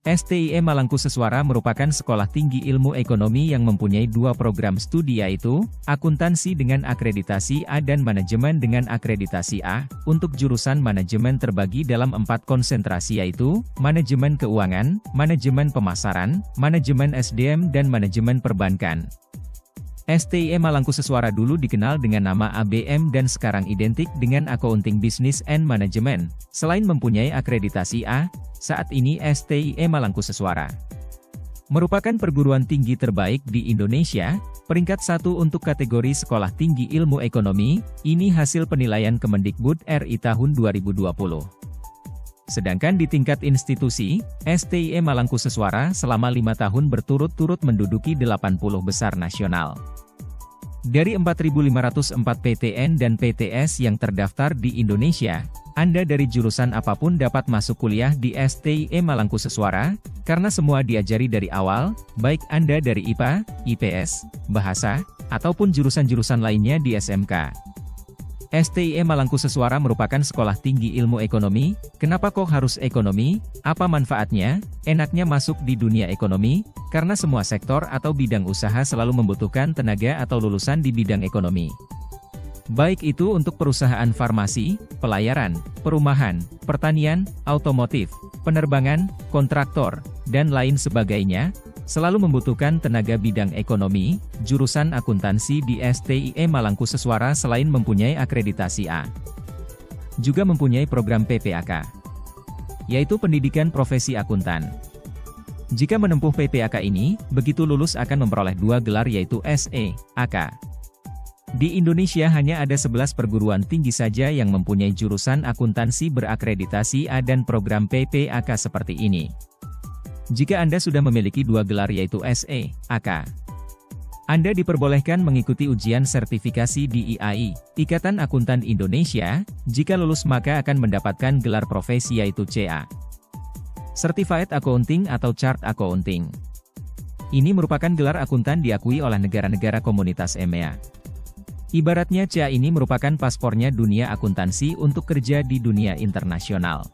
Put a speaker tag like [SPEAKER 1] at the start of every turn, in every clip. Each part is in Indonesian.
[SPEAKER 1] STIE Mangkuseswara merupakan sekolah tinggi ilmu ekonomi yang mempunyai dua program studi yaitu, akuntansi dengan akreditasi A dan manajemen dengan akreditasi A. Untuk jurusan manajemen terbagi dalam 4 konsentrasi yaitu, manajemen keuangan, manajemen pemasaran, manajemen SDM dan manajemen perbankan. STIE Mangkuseswara dulu dikenal dengan nama ABM dan sekarang identik dengan Accounting Business and Management. Selain mempunyai akreditasi A, saat ini STIE Mangkuseswara merupakan perguruan tinggi terbaik di Indonesia, peringkat 1 untuk kategori sekolah tinggi ilmu ekonomi, ini hasil penilaian Kemendikbud RI tahun 2020. Sedangkan di tingkat institusi, STIE Mangkuseswara selama 5 tahun berturut-turut menduduki 80 besar nasional. Dari 4.504 PTN dan PTS yang terdaftar di Indonesia, Anda dari jurusan apapun dapat masuk kuliah di STIE Mangkuseswara, karena semua diajari dari awal, baik Anda dari IPA, IPS, bahasa, ataupun jurusan-jurusan lainnya di SMK. STIE Mangkuseswara merupakan sekolah tinggi ilmu ekonomi. Kenapa kok harus ekonomi? Apa manfaatnya? Enaknya masuk di dunia ekonomi, karena semua sektor atau bidang usaha selalu membutuhkan tenaga atau lulusan di bidang ekonomi. Baik itu untuk perusahaan farmasi, pelayaran, perumahan, pertanian, otomotif, penerbangan, kontraktor, dan lain sebagainya, selalu membutuhkan tenaga bidang ekonomi. Jurusan akuntansi di STIE Mangkuseswara selain mempunyai akreditasi A, juga mempunyai program PPAK, yaitu pendidikan profesi akuntan. Jika menempuh PPAK ini, begitu lulus akan memperoleh 2 gelar yaitu SE, AK. Di Indonesia hanya ada 11 perguruan tinggi saja yang mempunyai jurusan akuntansi berakreditasi A dan program PPAK seperti ini. Jika Anda sudah memiliki 2 gelar yaitu SE, AK, Anda diperbolehkan mengikuti ujian sertifikasi di IAI, Ikatan Akuntan Indonesia. Jika lulus maka akan mendapatkan gelar profesi yaitu CA, Certified Accounting atau Chart Accounting. Ini merupakan gelar akuntan diakui oleh negara-negara komunitas EMEA. Ibaratnya CA ini merupakan paspornya dunia akuntansi untuk kerja di dunia internasional.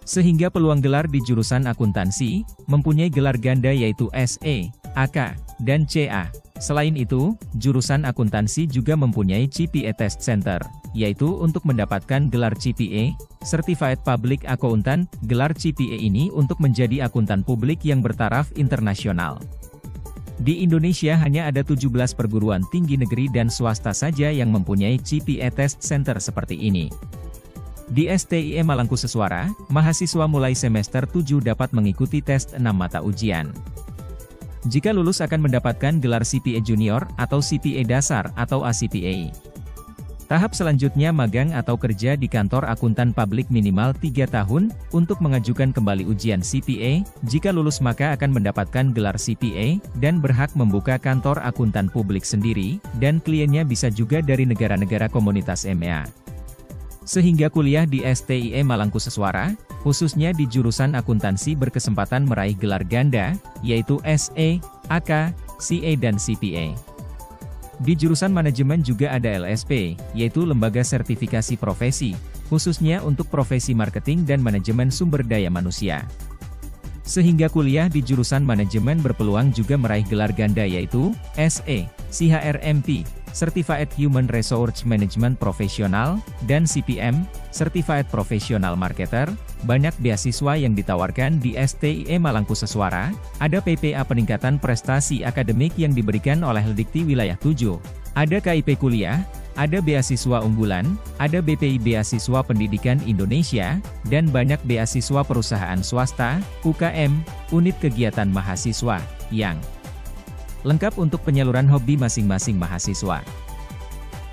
[SPEAKER 1] Sehingga peluang gelar di jurusan akuntansi, mempunyai gelar ganda yaitu SE, AK, dan CA. Selain itu, jurusan akuntansi juga mempunyai CPA Test Center, yaitu untuk mendapatkan gelar CPA, Certified Public Accountant. Gelar CPA ini untuk menjadi akuntan publik yang bertaraf internasional. Di Indonesia hanya ada 17 perguruan tinggi negeri dan swasta saja yang mempunyai CPA Test Center seperti ini. Di STIE Mangkuseswara, mahasiswa mulai semester 7 dapat mengikuti tes 6 mata ujian. Jika lulus akan mendapatkan gelar CPA Junior atau CPA Dasar atau ACPA. Tahap selanjutnya magang atau kerja di kantor akuntan publik minimal 3 tahun, untuk mengajukan kembali ujian CPA. Jika lulus maka akan mendapatkan gelar CPA, dan berhak membuka kantor akuntan publik sendiri, dan kliennya bisa juga dari negara-negara komunitas EMEA. Sehingga kuliah di STIE Mangkuseswara, khususnya di jurusan akuntansi berkesempatan meraih gelar ganda, yaitu SE, AK, CA dan CPA. Di jurusan manajemen juga ada LSP, yaitu Lembaga Sertifikasi Profesi, khususnya untuk profesi marketing dan manajemen sumber daya manusia. Sehingga kuliah di jurusan manajemen berpeluang juga meraih gelar ganda yaitu SE, CHRMP, Certified Human Resource Management Professional, dan CPM, Certified Professional Marketer. Banyak beasiswa yang ditawarkan di STIE Mangkuseswara, ada PPA peningkatan prestasi akademik yang diberikan oleh Ledikti Wilayah 7, ada KIP kuliah, ada beasiswa unggulan, ada BPI Beasiswa Pendidikan Indonesia, dan banyak beasiswa perusahaan swasta, UKM, unit kegiatan mahasiswa, yang lengkap untuk penyaluran hobi masing-masing mahasiswa.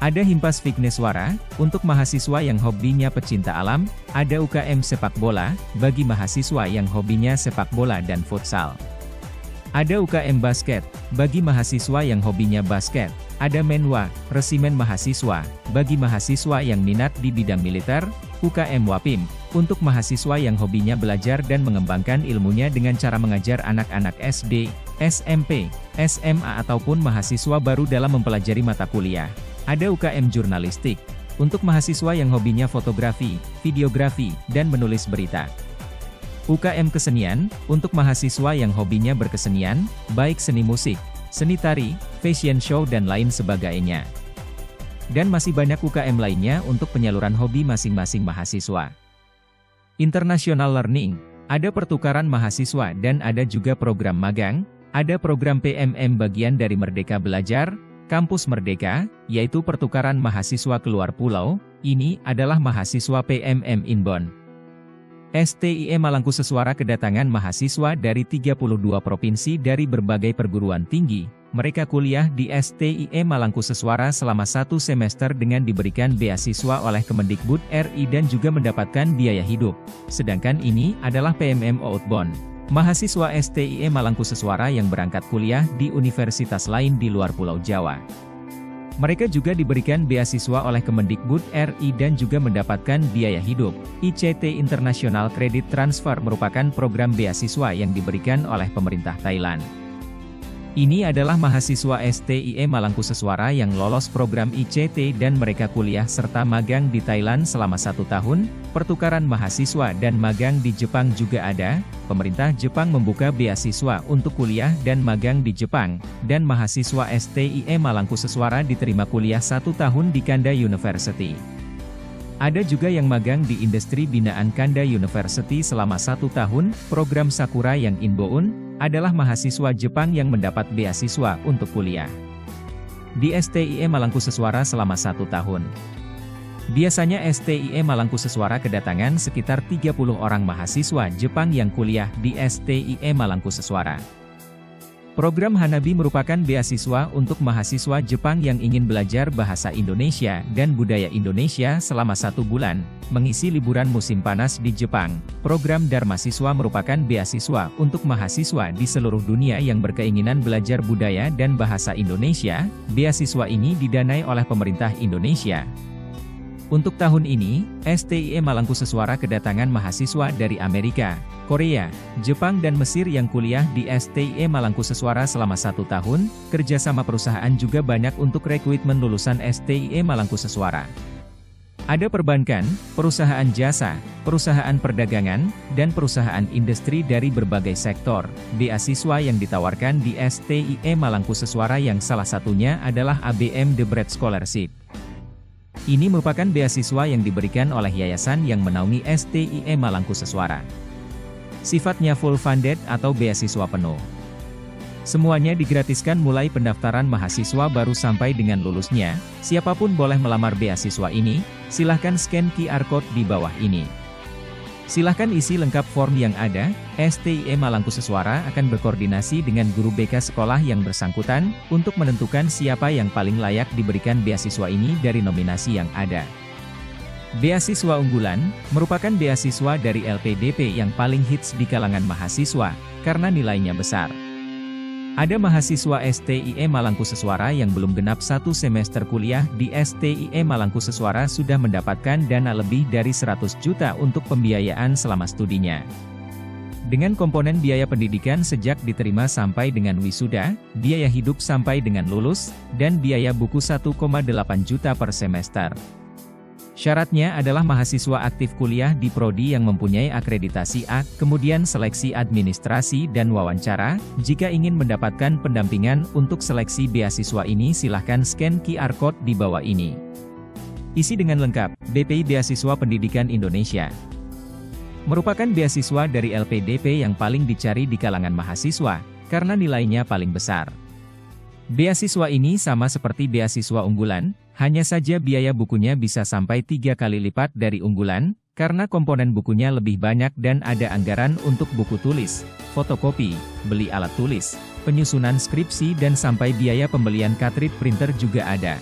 [SPEAKER 1] Ada Himpas Vigneswara, untuk mahasiswa yang hobinya pecinta alam, ada UKM Sepak Bola, bagi mahasiswa yang hobinya sepak bola dan futsal. Ada UKM Basket, bagi mahasiswa yang hobinya basket. Ada Menwa, Resimen Mahasiswa, bagi mahasiswa yang minat di bidang militer. UKM Wapim, untuk mahasiswa yang hobinya belajar dan mengembangkan ilmunya dengan cara mengajar anak-anak SD, SMP, SMA ataupun mahasiswa baru dalam mempelajari mata kuliah. Ada UKM Jurnalistik, untuk mahasiswa yang hobinya fotografi, videografi, dan menulis berita. UKM Kesenian, untuk mahasiswa yang hobinya berkesenian, baik seni musik, seni tari, fashion show dan lain sebagainya. Dan masih banyak UKM lainnya untuk penyaluran hobi masing-masing mahasiswa. International Learning, ada pertukaran mahasiswa dan ada juga program magang, ada program PMM bagian dari Merdeka Belajar, Kampus Merdeka, yaitu pertukaran mahasiswa keluar pulau, ini adalah mahasiswa PMM Inbound. STIE Malangkuseswara kedatangan mahasiswa dari 32 provinsi dari berbagai perguruan tinggi. Mereka kuliah di STIE Malangkuseswara selama 1 semester dengan diberikan beasiswa oleh Kemendikbud RI dan juga mendapatkan biaya hidup. Sedangkan ini adalah PMM Outbound. Mahasiswa STIE Malangkuseswara yang berangkat kuliah di universitas lain di luar Pulau Jawa. Mereka juga diberikan beasiswa oleh Kemendikbud RI dan juga mendapatkan biaya hidup. ICT International Credit Transfer merupakan program beasiswa yang diberikan oleh pemerintah Thailand. Ini adalah mahasiswa STIE Malangkuseswara yang lolos program ICT dan mereka kuliah serta magang di Thailand selama 1 tahun, pertukaran mahasiswa dan magang di Jepang juga ada. Pemerintah Jepang membuka beasiswa untuk kuliah dan magang di Jepang, dan mahasiswa STIE Malangkuseswara diterima kuliah 1 tahun di Kanda University. Ada juga yang magang di industri binaan Kanda University selama 1 tahun, program Sakura yang Inbound, adalah mahasiswa Jepang yang mendapat beasiswa untuk kuliah di STIE Malangkuseswara selama 1 tahun. Biasanya STIE Malangkuseswara kedatangan sekitar 30 orang mahasiswa Jepang yang kuliah di STIE Malangkuseswara. Program Hanabi merupakan beasiswa untuk mahasiswa Jepang yang ingin belajar bahasa Indonesia dan budaya Indonesia selama 1 bulan, mengisi liburan musim panas di Jepang. Program Dharmasiswa merupakan beasiswa untuk mahasiswa di seluruh dunia yang berkeinginan belajar budaya dan bahasa Indonesia. Beasiswa ini didanai oleh pemerintah Indonesia. Untuk tahun ini, STIE Malangkuseswara kedatangan mahasiswa dari Amerika, Korea, Jepang dan Mesir yang kuliah di STIE Malangkuseswara selama 1 tahun. Kerjasama perusahaan juga banyak untuk rekrutmen lulusan STIE Malangkuseswara. Ada perbankan, perusahaan jasa, perusahaan perdagangan, dan perusahaan industri dari berbagai sektor. Beasiswa yang ditawarkan di STIE Malangkuseswara yang salah satunya adalah ABM The Bread Scholarship. Ini merupakan beasiswa yang diberikan oleh yayasan yang menaungi STIE Malangkuseswara. Sifatnya full funded atau beasiswa penuh. Semuanya digratiskan mulai pendaftaran mahasiswa baru sampai dengan lulusnya. Siapapun boleh melamar beasiswa ini, silahkan scan QR Code di bawah ini. Silahkan isi lengkap form yang ada. STIE Malangkuseswara akan berkoordinasi dengan guru BK sekolah yang bersangkutan, untuk menentukan siapa yang paling layak diberikan beasiswa ini dari nominasi yang ada. Beasiswa unggulan, merupakan beasiswa dari LPDP yang paling hits di kalangan mahasiswa, karena nilainya besar. Ada mahasiswa STIE Malangkuseswara yang belum genap 1 semester kuliah di STIE Malangkuseswara sudah mendapatkan dana lebih dari 100 juta untuk pembiayaan selama studinya. Dengan komponen biaya pendidikan sejak diterima sampai dengan wisuda, biaya hidup sampai dengan lulus, dan biaya buku 1,8 juta per semester. Syaratnya adalah mahasiswa aktif kuliah di prodi yang mempunyai akreditasi A, kemudian seleksi administrasi dan wawancara. Jika ingin mendapatkan pendampingan untuk seleksi beasiswa ini silahkan scan QR Code di bawah ini. Isi dengan lengkap, BPI Beasiswa Pendidikan Indonesia. Merupakan beasiswa dari LPDP yang paling dicari di kalangan mahasiswa, karena nilainya paling besar. Beasiswa ini sama seperti beasiswa unggulan, hanya saja biaya bukunya bisa sampai 3 kali lipat dari unggulan, karena komponen bukunya lebih banyak dan ada anggaran untuk buku tulis, fotokopi, beli alat tulis, penyusunan skripsi dan sampai biaya pembelian cartridge printer juga ada.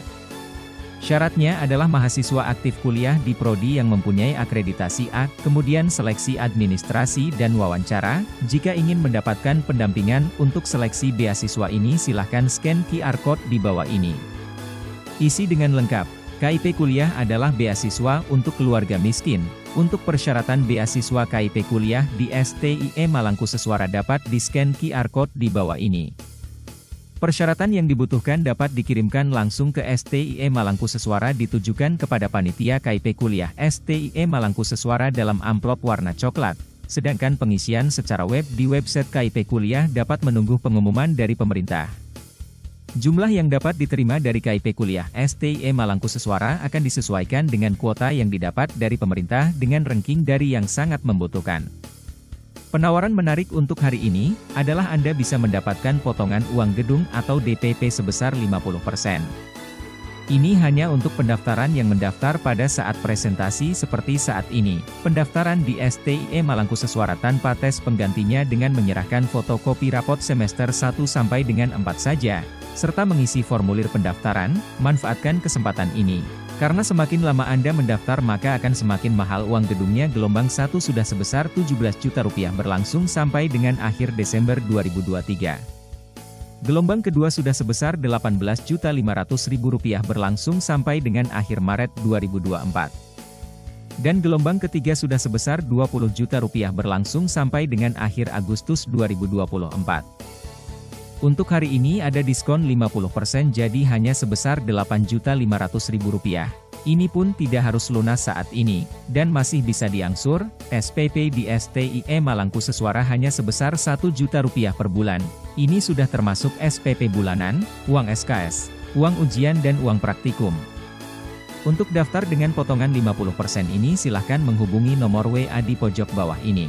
[SPEAKER 1] Syaratnya adalah mahasiswa aktif kuliah di prodi yang mempunyai akreditasi A, kemudian seleksi administrasi dan wawancara. Jika ingin mendapatkan pendampingan untuk seleksi beasiswa ini silahkan scan QR Code di bawah ini. Isi dengan lengkap, KIP kuliah adalah beasiswa untuk keluarga miskin. Untuk persyaratan beasiswa KIP kuliah di STIE Malangkuseswara dapat di-scan QR Code di bawah ini. Persyaratan yang dibutuhkan dapat dikirimkan langsung ke STIE Malangkuseswara ditujukan kepada panitia KIP kuliah STIE Malangkuseswara dalam amplop warna coklat. sedangkan pengisian secara web di website KIP Kuliah dapat menunggu pengumuman dari pemerintah. Jumlah yang dapat diterima dari KIP Kuliah STIE Mangkusesuara akan disesuaikan dengan kuota yang didapat dari pemerintah dengan ranking dari yang sangat membutuhkan. Penawaran menarik untuk hari ini adalah Anda bisa mendapatkan potongan uang gedung atau DPP sebesar 50%. Ini hanya untuk pendaftaran yang mendaftar pada saat presentasi seperti saat ini. Pendaftaran di STIE Mangkusesuara tanpa tes penggantinya dengan menyerahkan fotokopi rapot semester 1 sampai dengan 4 saja, serta mengisi formulir pendaftaran. Manfaatkan kesempatan ini. Karena semakin lama Anda mendaftar maka akan semakin mahal uang gedungnya. Gelombang 1 sudah sebesar Rp17 juta berlangsung sampai dengan akhir Desember 2023. Gelombang kedua sudah sebesar Rp18.500.000 berlangsung sampai dengan akhir Maret 2024. Dan gelombang ketiga sudah sebesar Rp20 juta berlangsung sampai dengan akhir Agustus 2024. Untuk hari ini ada diskon 50% jadi hanya sebesar Rp8.500.000. Ini pun tidak harus lunas saat ini, dan masih bisa diangsur. SPP di STIE Mangkusesuara hanya sebesar Rp1 juta per bulan. Ini sudah termasuk SPP bulanan, uang SKS, uang ujian dan uang praktikum. Untuk daftar dengan potongan 50% ini silahkan menghubungi nomor WA di pojok bawah ini.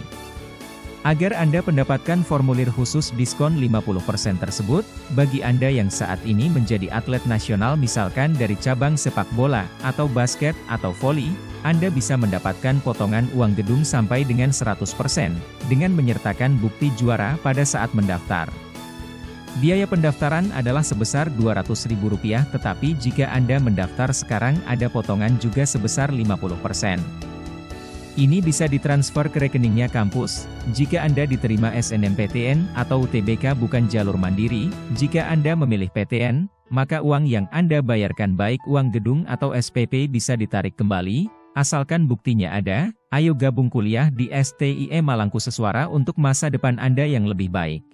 [SPEAKER 1] Agar Anda mendapatkan formulir khusus diskon 50% tersebut, bagi Anda yang saat ini menjadi atlet nasional misalkan dari cabang sepak bola, atau basket, atau voli, Anda bisa mendapatkan potongan uang gedung sampai dengan 100%, dengan menyertakan bukti juara pada saat mendaftar. Biaya pendaftaran adalah sebesar Rp200.000, tetapi jika Anda mendaftar sekarang ada potongan juga sebesar 50%. Ini bisa ditransfer ke rekeningnya kampus, jika Anda diterima SNMPTN atau UTBK bukan jalur mandiri. Jika Anda memilih PTN, maka uang yang Anda bayarkan baik uang gedung atau SPP bisa ditarik kembali, asalkan buktinya ada. Ayo gabung kuliah di STIE Mangkusesuara untuk masa depan Anda yang lebih baik.